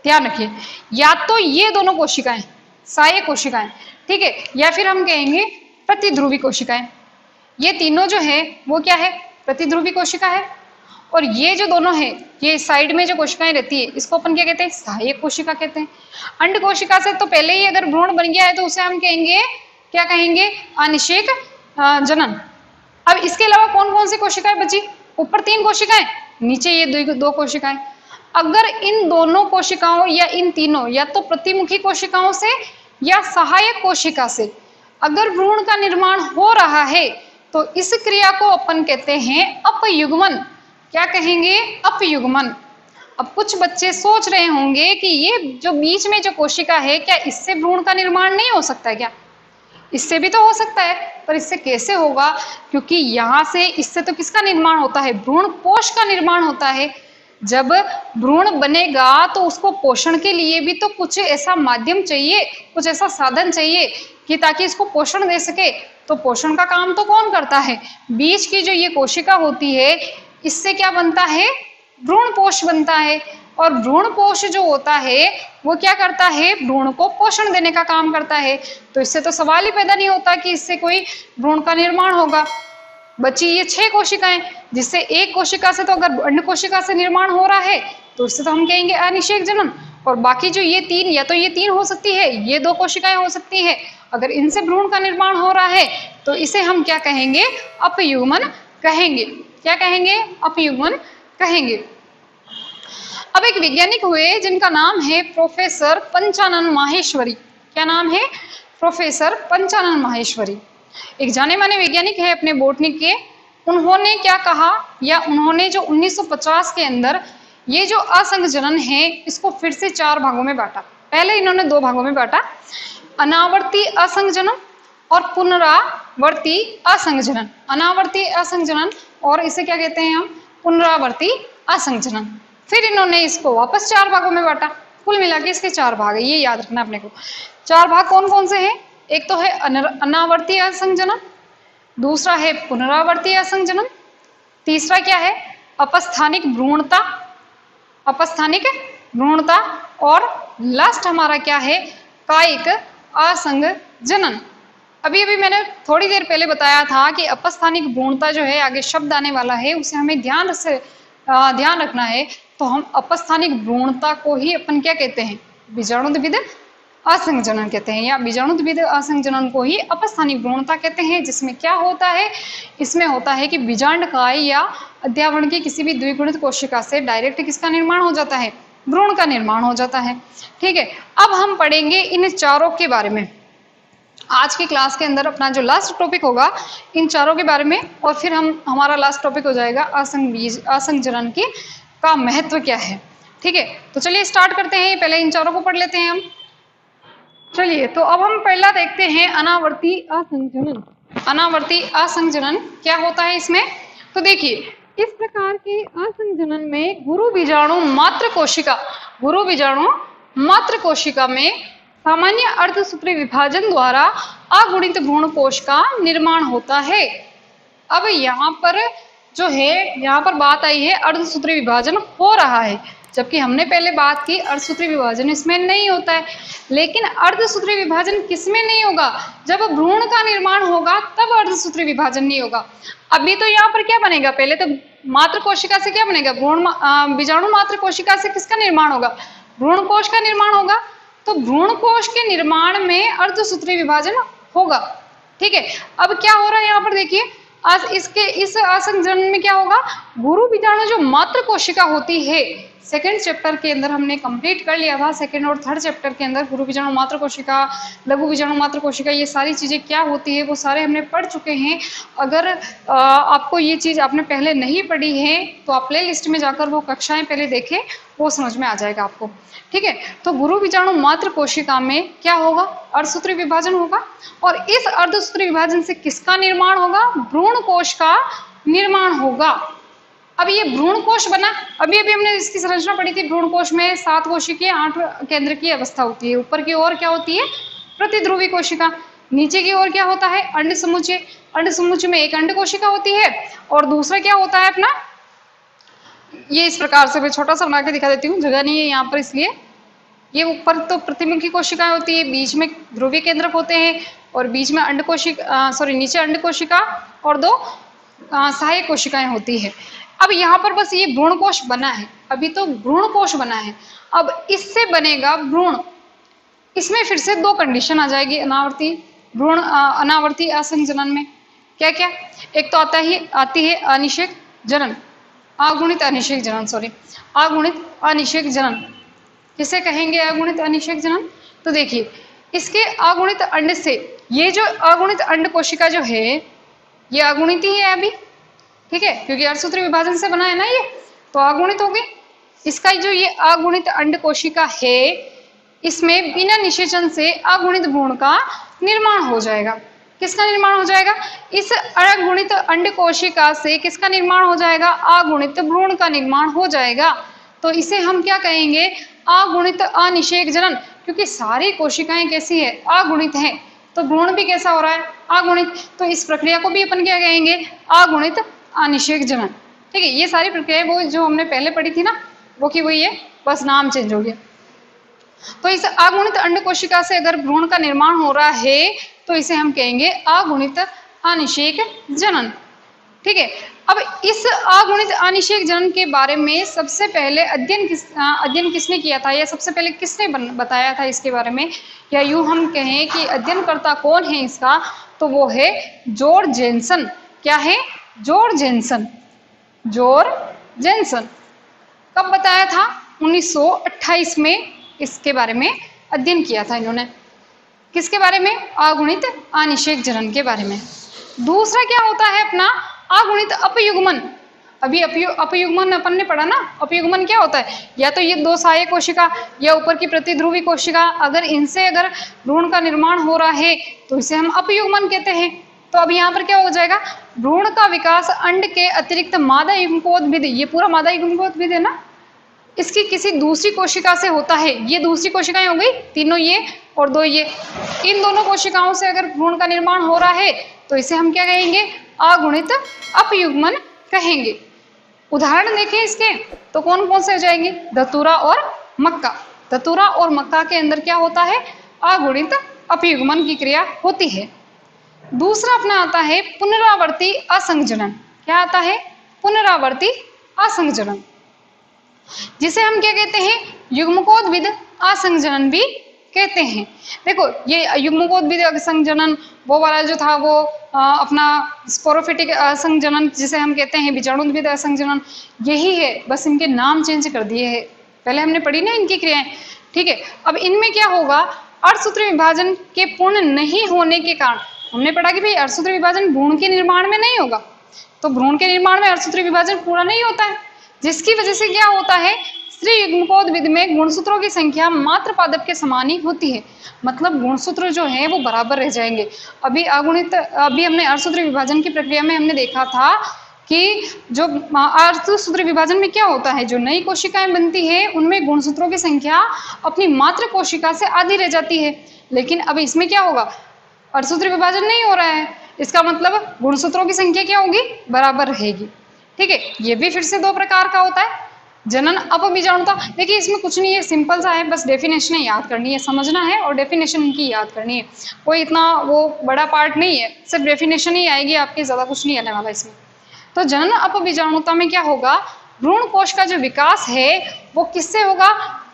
ध्यान रखिए, या तो ये दोनों कोशिकाएं सहायक कोशिकाएं, ठीक है, या फिर हम कहेंगे प्रतिध्रुवी कोशिकाएं। ये तीनों जो है वो क्या है, प्रतिध्रुवी कोशिका है, और ये जो दोनों है, ये साइड में जो कोशिकाएं रहती है इसको अपन क्या कहते हैं, सहायक कोशिका कहते हैं। अंड कोशिका से तो पहले ही अगर भ्रूण बन गया है तो उसे हम कहेंगे, क्या कहेंगे, अनिषेक जनन। अब इसके अलावा कौन कौन सी कोशिकाएं बची, ऊपर 3 कोशिकाएं, नीचे ये 2 कोशिकाएं। अगर इन दोनों कोशिकाओं या इन तीनों, या तो प्रतिमुखी कोशिकाओं से या सहायक कोशिका से अगर भ्रूण का निर्माण हो रहा है तो इस क्रिया को अपन कहते हैं अपयुग्मन। क्या कहेंगे, अपयुग्मन। अब कुछ बच्चे सोच रहे होंगे कि ये जो बीच में जो कोशिका है, क्या इससे भ्रूण का निर्माण नहीं हो सकता है क्या, इससे भी तो हो सकता है, पर इससे कैसे होगा, क्योंकि यहाँ से इससे तो किसका निर्माण होता है, भ्रूण कोश का निर्माण होता है। जब भ्रूण बनेगा तो उसको पोषण के लिए भी तो कुछ ऐसा माध्यम चाहिए, कुछ ऐसा साधन चाहिए कि ताकि इसको पोषण दे सके। तो पोषण का काम तो कौन करता है, बीच की जो ये कोशिका होती है, इससे क्या बनता है, भ्रूण पोष बनता है, और भ्रूण पोष जो होता है वो क्या करता है, भ्रूण को पोषण देने का काम करता है। तो इससे तो सवाल ही पैदा नहीं होता कि इससे कोई भ्रूण का निर्माण होगा। बची ये 6 कोशिकाएं, जिससे एक कोशिका से तो अगर अंड कोशिका से निर्माण हो रहा है तो इससे तो हम कहेंगे अनिषेक जनन, और बाकी जो ये 3, या तो ये 3 हो सकती है, ये 2 कोशिकाएं हो सकती है, अगर इनसे भ्रूण का निर्माण हो रहा है तो इसे हम क्या कहेंगे, अपयुग्मन कहेंगे। क्या कहेंगे, अपयुग्मन कहेंगे। अब एक वैज्ञानिक हुए जिनका नाम है प्रोफेसर पंचानन माहेश्वरी। क्या नाम है, प्रोफेसर पंचानन माहेश्वरी, एक जाने माने वैज्ञानिक है अपने बॉटनी के। उन्होंने क्या कहा, या उन्होंने जो 1950 के अंदर ये जो असंग जनन है इसको फिर से 4 भागों में बांटा। पहले इन्होंने 2 भागों में बांटा, अनावर्ती असंग जनन और पुनरावर्ती असंग जनन। अनावर्ती असंग जनन, और इसे क्या कहते हैं हम, पुनरावर्ती असंग जनन। फिर इन्होंने इसको वापस 4 भागों में बांटा, कुल मिला के इसके 4 भाग है, ये याद रखना अपने को। 4 भाग कौन कौन से हैं, एक तो है अनावर्ती असंग जनन, दूसरा है पुनरावर्ती असंग जनन, तीसरा क्या है, अपस्थानिक भ्रूणता, अपस्थानिक भ्रूणता, और लास्ट हमारा क्या है, कायिक असंग जनन। अभी अभी मैंने थोड़ी देर पहले बताया था कि अपस्थानिक भ्रूणता जो है, आगे शब्द आने वाला है, उसे हमें ध्यान रखना है। तो हम अपस्थानिक भ्रूणता को ही अपन क्या कहते हैं, बीजाणुद्विध असंग जनन कहते हैं, या बीजाणुद्विध असंग जनन को ही अपस्थानिक भ्रूणता कहते हैं। जिसमें क्या होता है, इसमें होता है कि बीजांडकाय या अध्यावरण की किसी भी द्विगुणित कोशिका से डायरेक्ट किसका निर्माण हो जाता है, भ्रूण का निर्माण हो जाता है। ठीक है, अब हम पढ़ेंगे इन चारों के बारे में। आज की क्लास के अंदर अपना जो लास्ट टॉपिक होगा इन चारों के बारे में, और फिर हमारा लास्ट टॉपिक हो जाएगा असंग जनन की का महत्व क्या है। ठीक है, तो चलिए स्टार्ट करते हैं। पहले इन चारों को पढ़ लेते हैं हम। चलिए, तो अब हम पहला देखते हैं अनावर्ती असंग जनन। अनावर्ती असंग जनन क्या होता है इसमें, तो देखिए, इस प्रकार के असंग जनन में गुरु बीजाणु मात्र कोशिका में सामान्य अर्धसूत्री विभाजन द्वारा अगुणित भ्रूण कोश का निर्माण होता है। अब यहाँ पर जो है, यहाँ पर बात आई है अर्धसूत्री विभाजन हो रहा है, जबकि हमने पहले बात की अर्धसूत्री विभाजन इसमें नहीं होता है। लेकिन अर्धसूत्री विभाजन किसमें नहीं होगा, जब भ्रूण का निर्माण होगा तब अर्धसूत्री विभाजन नहीं होगा। अभी तो यहाँ पर क्या बनेगा, पहले तो मात्र कोशिका से क्या बनेगा, बीजाणु मात्र कोशिका से किसका निर्माण होगा, भ्रूण कोश का निर्माण होगा। तो भ्रूण कोश के निर्माण में अर्धसूत्री विभाजन होगा। ठीक है, अब क्या हो रहा है यहाँ पर देखिए, इस असंजनन में क्या होगा, गुरु बीजाणु जो मात्र कोशिका होती है, सेकंड चैप्टर के अंदर हमने कंप्लीट कर लिया था, सेकंड और थर्ड चैप्टर के अंदर गुरु बीजाणु मात्र कोशिका, लघु बीजाणु मात्र कोशिका, ये सारी चीजें क्या होती है वो सारे हमने पढ़ चुके हैं। अगर आपको ये चीज आपने पहले नहीं पढ़ी है तो आप प्ले लिस्ट में जाकर वो कक्षाएं पहले देखें, वो समझ में आ जाएगा आपको। ठीक है, तो गुरु बीजाणु मात्र कोशिका में क्या होगा, अर्धसूत्री विभाजन होगा, और इस अर्धसूत्री विभाजन से किसका निर्माण होगा, भ्रूण कोश का निर्माण होगा। अब ये भ्रूण कोश बना, अभी हमने इसकी संरचना पढ़ी थी, भ्रूण कोश में 7 कोशिकीय 8 केंद्र की अवस्था होती है। ऊपर की ओर क्या होती है, प्रतिध्रुवी कोशिका, नीचे की ओर क्या होता है, अंड समुच्चय, अंड समुच्चय में एक अंड कोशिका होती है, और दूसरा क्या होता है अपना, ये इस प्रकार से, मैं छोटा सा बना के दिखा देती हूँ, जगह नहीं है यहाँ पर इसलिए, ये ऊपर तो प्रतिमुखी कोशिकाएं होती है, बीच में ध्रुवीय केंद्रक होते हैं, और बीच में अंड कोशिका, नीचे अंड कोशिका और 2 सहायक कोशिकाएं होती है। अब यहाँ पर बस ये भ्रूण कोश बना है, अभी तो भ्रूण कोश बना है, अब इससे बनेगा भ्रूण। इसमें फिर से 2 कंडीशन आ जाएगी अनावर्ती भ्रूण अनावर्ती असंजनन में। क्या क्या, एक तो आती है अनिषेक जनन, अगुणित अनिषेक जनन, अगुणित अनिषेक जनन। किसे कहेंगे अगुणित अनिषेक जनन, तो देखिए इसके अगुणित अंड से, ये जो अगुणित अंड कोशिका जो है ये अगुणित ही है अभी, ठीक है, क्योंकि अर्धसूत्री विभाजन से बना है ना ये, तो अगुणित होगी। इसका जो ये अगुणित अंड कोशिका है, इसमें बिना निषेचन से अगुणित भ्रूण का निर्माण हो जाएगा। किसका निर्माण हो जाएगा, इस अगुणित अंड कोशिका से किसका निर्माण हो जाएगा, अगुणित भ्रूण का निर्माण हो जाएगा। तो इसे हम क्या कहेंगे, अगुणित अनिषेक जनन, क्योंकि सारी कोशिकाएं कैसी है, अगुणित हैं, तो भ्रूण भी कैसा हो रहा है, अगुणित। तो इस प्रक्रिया को भी अपन क्या कहेंगे, अगुणित अनिषेक जनन। ठीक है, ये सारी प्रक्रिया वो जो हमने पहले पढ़ी थी ना, वो की वही है, बस नाम चेंज हो गया। तो इस अगुणित अंड कोशिका से अगर भ्रूण का निर्माण हो रहा है तो इसे हम कहेंगे अगुणित अनिषेक जनन। ठीक है, अब इस अगुणित अनिषेक जनन के बारे में सबसे पहले अध्ययन किसने किया था, या सबसे पहले किसने बताया था इसके बारे में, या यूं हम कहें कि अध्ययनकर्ता कौन है इसका, तो वो है जॉर्ज जेन्सन। क्या है, जॉर्ज जेन्सन। जॉर्ज जेन्सन कब बताया था, 1928 में इसके बारे में अध्ययन किया था इन्होंने। किसके बारे में, अगुणित अनिषेक जनन के बारे में। दूसरा क्या होता है अपना, अगुणित अपयुग्मन। अभी अपयुग्मन अपन ने पढ़ा ना, अपयुग्मन क्या होता है, या तो ये 2 सहायक कोशिका या ऊपर की प्रतिध्रुवी कोशिका, अगर इनसे अगर भ्रूण का निर्माण हो रहा है तो इसे हम अपयुग्मन कहते हैं। तो अब यहाँ पर क्या हो जाएगा, भ्रूण का विकास अंड के अतिरिक्त मादा युग्मकोद्भिद, ये पूरा मादा युग्मकोद्भिद है ना, इसकी किसी दूसरी कोशिका से होता है। ये दूसरी कोशिकाएं हो गई, तीनों ये और 2 ये, इन दोनों कोशिकाओं से अगर भ्रूण का निर्माण हो रहा है तो इसे हम क्या कहेंगे, अगुणित अपयुग्मन कहेंगे। उदाहरण देखें इसके, तो कौन कौन से हो जाएंगे, धतूरा और मक्का। धतूरा और मक्का के अंदर क्या होता है, अगुणित अपयुग्मन की क्रिया होती है। दूसरा अपना आता है पुनरावर्ती असंजनन। क्या आता है, पुनरावर्ती असंजनन, जिसे हम क्या कहते हैं, युग्मकोद्भिद असंजनन भी कहते हैं। देखो ये युग्मकोद्भिद असंजनन वो वाला जो था वो अपना स्पोरोफिटिक असंजनन जिसे हम कहते हैं बीजाणुद्भिद असंजनन, यही है, बस इनके नाम चेंज कर दिए हैं। पहले हमने पढ़ी ना इनकी क्रियाएं। ठीक है, अब इनमें क्या होगा, अर्धसूत्री विभाजन के पूर्ण नहीं होने के कारण, हमने पढ़ा कि भाई अर्धसूत्री विभाजन भ्रूण के निर्माण में नहीं होगा, तो भ्रूण के निर्माण में अर्धसूत्री विभाजन पूरा नहीं होता है, जिसकी वजह से क्या होता है, स्त्री युग्मकोद्भिद में गुणसूत्रों की संख्या मात्र पादप के समान ही होती है। मतलब गुणसूत्र जो है वो बराबर रह जाएंगे। अभी हमने अर्धसूत्री विभाजन की प्रक्रिया में हमने देखा था कि जो अर्धसूत्री विभाजन में क्या होता है, जो नई कोशिकाएं बनती है उनमें गुणसूत्रों की संख्या अपनी मात्र कोशिका से आधी रह जाती है। लेकिन अब इसमें क्या होगा, अर्धसूत्री विभाजन नहीं हो रहा है, इसका मतलब गुणसूत्रों की संख्या क्या होगी, बराबर रहेगी। ठीक है, ये भी फिर से 2 प्रकार का होता है, जनन अपबीजाणुता। देखिए इसमें कुछ नहीं है, सिंपल सा है, बस डेफिनेशन याद करनी है, समझना है और डेफिनेशन इनकी याद करनी है। कोई इतना वो बड़ा पार्ट नहीं है, सिर्फ डेफिनेशन ही आएगी आपकी, ज़्यादा कुछ नहीं आने वाला इसमें। तो जनन अपबीजाणुता में क्या होगा, भ्रूण कोश का जो विकास है वो किससे होगा,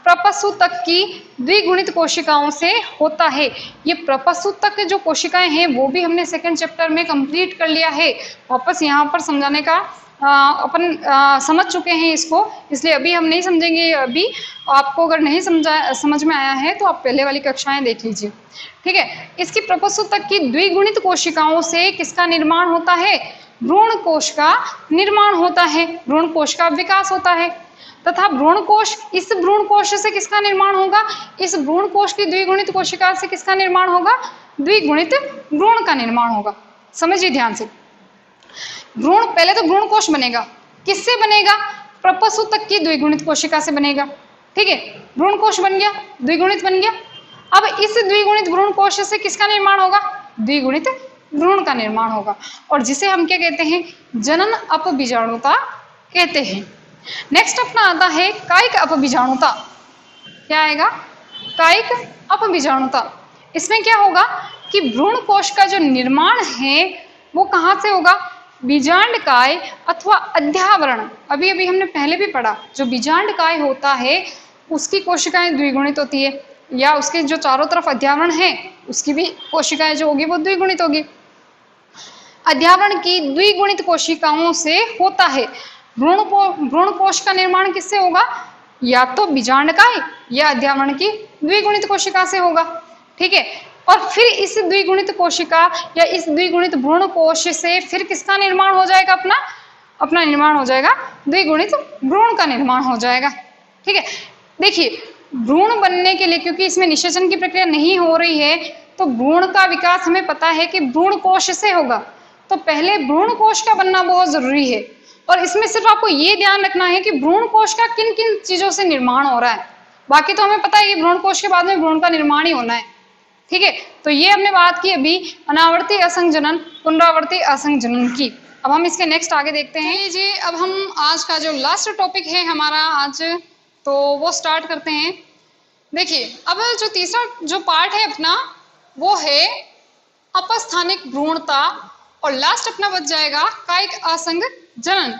प्रपस्सु तक की द्विगुणित कोशिकाओं से होता है। ये प्रपस्सु तक जो कोशिकाएं हैं वो भी हमने सेकंड चैप्टर में कंप्लीट कर लिया है, वापस यहाँ पर समझाने का अपन समझ चुके हैं इसको, इसलिए अभी हम नहीं समझेंगे। अभी आपको अगर नहीं समझ में आया है तो आप पहले वाली कक्षाएं देख लीजिए, ठीक है। इसकी प्रपस्सु तक की द्विगुणित कोशिकाओं से किसका निर्माण होता है, भ्रूण कोश का निर्माण होता है, भ्रूण कोश का विकास होता है। तथा भ्रूण कोश, इस भ्रूण कोश से किसका निर्माण होगा, इस भ्रूण कोश की द्विगुणित कोशिका से किसका निर्माण होगा, द्विगुणित भ्रूण का निर्माण होगा। समझिए ध्यान से, भ्रूण, पहले तो भ्रूण कोश बनेगा, किससे बनेगा, प्रपस्सु तक की द्विगुणित कोशिका से बनेगा, ठीक है। भ्रूण कोश बन गया, द्विगुणित बन गया। अब इस द्विगुणित भ्रूण कोश से किसका निर्माण होगा, द्विगुणित भ्रूण का निर्माण होगा, और जिसे हम क्या कहते हैं, जनन अपबीजाणुता कहते हैं। नेक्स्ट अपना आता है कायिक अपबीजाणुता। क्या आएगा, कायिक अपबीजाणुता। इसमें क्या होगा कि भ्रूण कोश का जो निर्माण है वो कहाँ से होगा, बीजांडकाय अथवा अध्यावरण। अभी अभी हमने पहले भी पढ़ा, जो बीजांडकाय होता है उसकी कोशिकाएं द्विगुणित होती है, या उसके जो चारों तरफ अध्यावरण है उसकी भी कोशिकाएं जो होगी वो द्विगुणित होगी। अध्यावरण की द्विगुणित कोशिकाओं से होता है। भ्रूण कोश का निर्माण किससे होगा, या तो बीजांडकाय या अध्यावरण की द्विगुणित कोशिका से होगा, ठीक है। और फिर इस द्विगुणित कोशिका या इस द्विगुणित भ्रूण कोश से फिर किसका निर्माण हो जाएगा, अपना निर्माण हो जाएगा, द्विगुणित भ्रूण का निर्माण हो जाएगा, ठीक है। देखिए, भ्रूण बनने के लिए, क्योंकि इसमें निषेचन की प्रक्रिया नहीं हो रही है, तो भ्रूण का विकास हमें पता है कि भ्रूण कोश से होगा, तो पहले भ्रूण कोश का बनना बहुत जरूरी है। और इसमें सिर्फ आपको ये ध्यान रखना है कि भ्रूण कोश का किन किन चीजों से निर्माण हो रहा है, बाकी तो हमें पता है कि भ्रूण कोश के बाद में भ्रूण का निर्माण ही होना है, ठीक है। तो ये हमने बात की अभी अनावर्ती असंजनन, पुनरावर्ती असंजनन की। अब हम इसके नेक्स्ट आगे देखते हैं जी। अब हम आज का जो लास्ट टॉपिक है हमारा आज, तो वो स्टार्ट करते हैं। देखिए, अब जो तीसरा जो पार्ट है अपना वो है अपस्थानिक भ्रूणता, और लास्ट अपना बच जाएगा कायिक असंग जनन।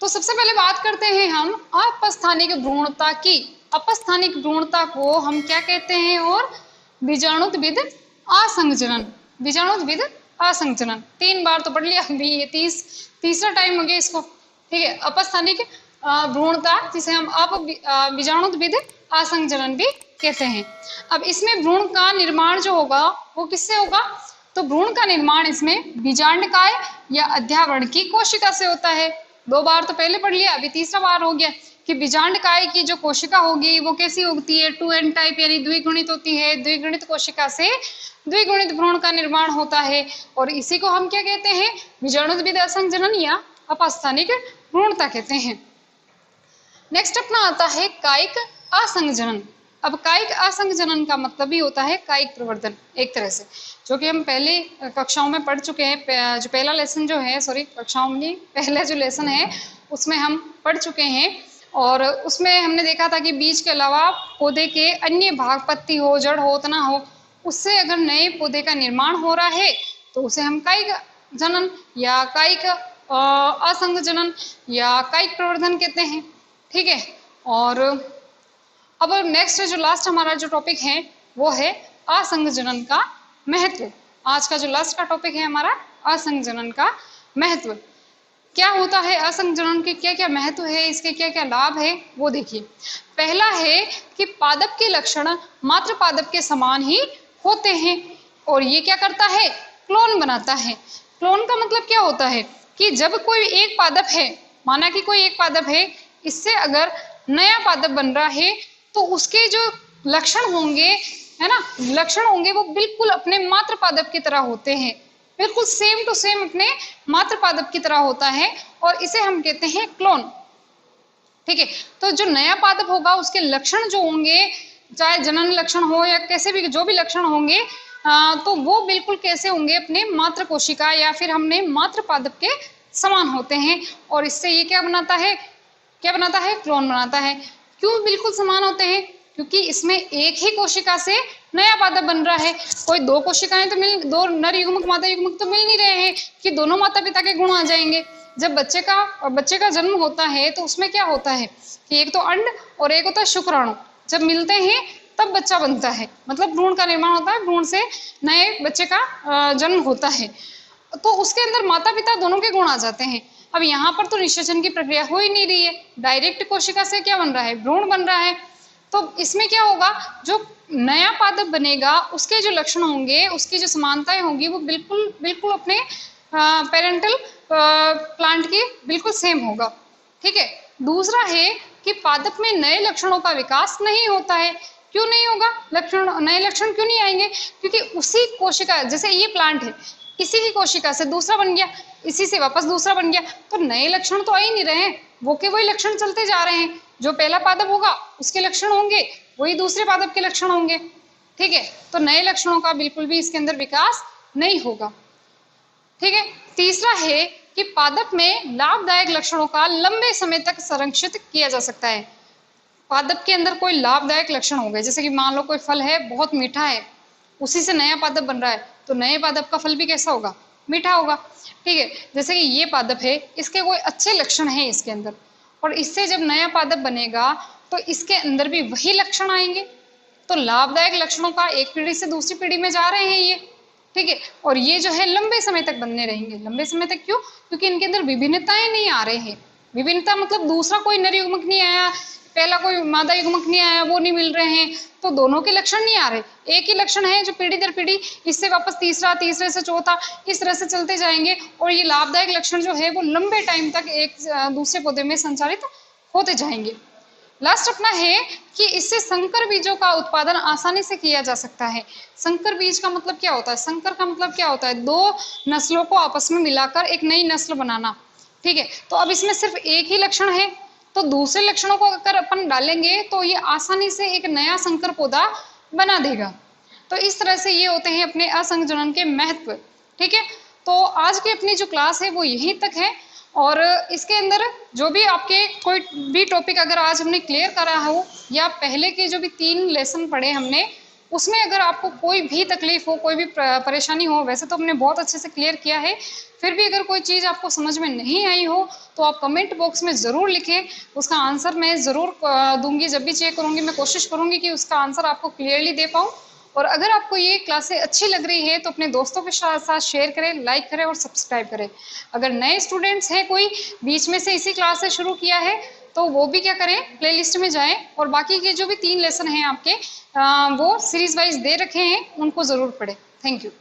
तो सबसे पहले बात करते हैं हम अपस्थानिक भ्रूणता की। अपस्थानिक भ्रूणता को हम क्या कहते हैं, और बीजाणुद्विद असंजनन, बीजाणुद्विद असंजनन। 3 बार तो पढ़ लिया, अभी ये तीसरा टाइम हो गया इसको, ठीक है। अपस्थानिक भ्रूणता जिसे हम बीजाणुद्विद असंजनन भी कहते हैं। अब इसमें भ्रूण का निर्माण जो होगा वो किससे होगा, तो भ्रूण का निर्माण इसमें बीजांडकाय या अध्यावरण की कोशिका से होता है। 2 बार तो पहले पढ़ लिया, अभी तीसरा बार हो गया कि बीजांडकाय की जो कोशिका होगी वो कैसी होती है, 2n टाइप यानी द्विगुणित होती है। द्विगुणित कोशिका से द्विगुणित भ्रूण का निर्माण होता है, और इसी को हम क्या कहते हैं, बीजाणुद्विद असंजनन या अपस्थानिक भ्रूणता कहते हैं। नेक्स्ट अपना आता है कायिक असंजनन। अब कायिक असंजनन का मतलब ही होता है कायिक प्रवर्धन, एक तरह से, जो कि हम पहले कक्षाओं में पढ़ चुके हैं। जो पहला लेसन जो है, सॉरी कक्षाओं में, पहला जो लेसन है उसमें हम पढ़ चुके हैं, और उसमें हमने देखा था कि बीज के अलावा पौधे के अन्य भाग, पत्ती हो, जड़ हो, तना हो, उससे अगर नए पौधे का निर्माण हो रहा है तो उसे हम कायिक जनन या कायिक असंजनन या कायिक प्रवर्धन कहते हैं, ठीक है। और अब नेक्स्ट जो लास्ट हमारा जो टॉपिक है वो है असंजनन का महत्व। आज का जो लास्ट का टॉपिक है हमारा असंजनन का महत्व। क्या होता है असंजनन के, क्या क्या महत्व है, इसके क्या क्या लाभ है, वो देखिए। पहला है कि पादप के लक्षण मात्र पादप के समान ही होते हैं, और ये क्या करता है, क्लोन बनाता है। क्लोन का मतलब क्या होता है कि जब कोई एक पादप है, माना कि कोई एक पादप है, इससे अगर नया पादप बन रहा है तो उसके जो लक्षण होंगे, है ना, लक्षण होंगे वो बिल्कुल अपने मात्र पादप की तरह होते हैं, बिल्कुल सेम टू सेम अपने मात्र पादप की तरह होता है, और इसे हम कहते हैं क्लोन, ठीक है। तो जो नया पादप होगा उसके लक्षण जो होंगे, चाहे जनन लक्षण हो या कैसे भी जो भी लक्षण होंगे, तो वो बिल्कुल कैसे होंगे, अपने मात्र कोशिका या फिर हमने मात्र पादप के समान होते हैं, और इससे ये क्या बनाता है, क्लोन बनाता है। क्यों बिल्कुल समान होते हैं, क्योंकि इसमें एक ही कोशिका से नया पादप बन रहा है। कोई 2 कोशिकाएं तो दो नर युग्मक मादा युग्मक तो मिल नहीं रहे हैं कि दोनों माता पिता के गुण आ जाएंगे, जब बच्चे का जन्म होता है तो उसमें क्या होता है कि एक तो अंड और एक होता है शुक्राणु, जब मिलते हैं तब बच्चा बनता है, मतलब भ्रूण का निर्माण होता है, भ्रूण से नए बच्चे का जन्म होता है। तो उसके अंदर माता पिता दोनों के गुण आ जाते हैं। अब यहाँ पर तो निषेचन की प्रक्रिया हो ही नहीं रही है, डायरेक्ट कोशिका से क्या बन रहा है, भ्रूण बन रहा है। तो इसमें क्या होगा, जो नया पादप बनेगा उसके जो लक्षण होंगे, उसकी जो समानताएं होंगी वो बिल्कुल बिल्कुल अपने पेरेंटल प्लांट की बिल्कुल सेम होगा। ठीक है। दूसरा है कि पादप में नए लक्षणों का विकास नहीं होता है। क्यों नहीं होगा, नए लक्षण क्यों नहीं आएंगे, क्योंकि उसी कोशिका, जैसे ये प्लांट है, इसी की कोशिका से दूसरा बन गया, इसी से वापस दूसरा बन गया, तो नए लक्षण तो आ ही नहीं रहे हैं, वो के वही लक्षण चलते जा रहे हैं। जो पहला पादप होगा उसके लक्षण होंगे, वही दूसरे पादप के लक्षण होंगे। ठीक है। तो नए लक्षणों का बिल्कुल भी इसके अंदर विकास नहीं होगा। ठीक है। तीसरा है कि पादप में लाभदायक लक्षणों का लंबे समय तक संरक्षित किया जा सकता है। पादप के अंदर कोई लाभदायक लक्षण हो गए, जैसे कि मान लो कोई फल है बहुत मीठा है, उसी से नया पादप बन रहा है, तो नए पादप का फल भी कैसा होगा, मीठा होगा। ठीक है। जैसे कि ये पादप है, इसके कोई अच्छे लक्षण हैं इसके अंदर, और इससे जब नया पादप बनेगा तो इसके अंदर भी वही लक्षण आएंगे। तो लाभदायक लक्षणों का एक पीढ़ी से दूसरी पीढ़ी में जा रहे हैं ये। ठीक है। और ये जो है लंबे समय तक बनने रहेंगे। लंबे समय तक क्यों, क्योंकि इनके अंदर विभिन्नताएं नहीं आ रहे हैं। विभिन्नता मतलब दूसरा कोई नर युग्मक नहीं आया, पहला कोई मादा युग्मक नहीं आया, वो नहीं मिल रहे हैं, तो दोनों के लक्षण नहीं आ रहे, एक ही लक्षण है जो पीढ़ी दर पीढ़ी, इससे वापस तीसरा, तीसरे से चौथा, इस तरह से चलते जाएंगे। और ये लाभदायक लक्षण जो है वो लंबे टाइम तक एक दूसरे पौधे में संचारित होते जाएंगे। लास्ट अपना है कि इससे संकर बीजों का उत्पादन आसानी से किया जा सकता है। संकर बीज का मतलब क्या होता है, संकर का मतलब क्या होता है, दो नस्लों को आपस में मिलाकर एक नई नस्ल बनाना। ठीक है। तो अब इसमें सिर्फ एक ही लक्षण है, तो दूसरे लक्षणों को अगर अपन डालेंगे तो ये आसानी से एक नया संकर पौधा बना देगा। तो इस तरह से ये होते हैं अपने असंजनन के महत्व। ठीक है। तो आज की अपनी जो क्लास है वो यहीं तक है, और इसके अंदर जो भी आपके कोई भी टॉपिक अगर आज हमने क्लियर करा हो, या पहले के जो भी 3 लेसन पढ़े हमने, उसमें अगर आपको कोई भी तकलीफ हो, कोई भी परेशानी हो, वैसे तो हमने बहुत अच्छे से क्लियर किया है, फिर भी अगर कोई चीज़ आपको समझ में नहीं आई हो तो आप कमेंट बॉक्स में ज़रूर लिखें, उसका आंसर मैं ज़रूर दूंगी। जब भी चेक करूँगी मैं कोशिश करूँगी कि उसका आंसर आपको क्लियरली दे पाऊँ। और अगर आपको ये क्लासें अच्छी लग रही है तो अपने दोस्तों के साथ शेयर करें, लाइक करें और सब्सक्राइब करें। अगर नए स्टूडेंट्स हैं, कोई बीच में से इसी क्लास से शुरू किया है, तो वो भी क्या करें, प्लेलिस्ट में जाएं और बाकी के जो भी 3 लेसन हैं आपके वो सीरीज वाइज दे रखे हैं, उनको ज़रूर पढ़ें। Thank you.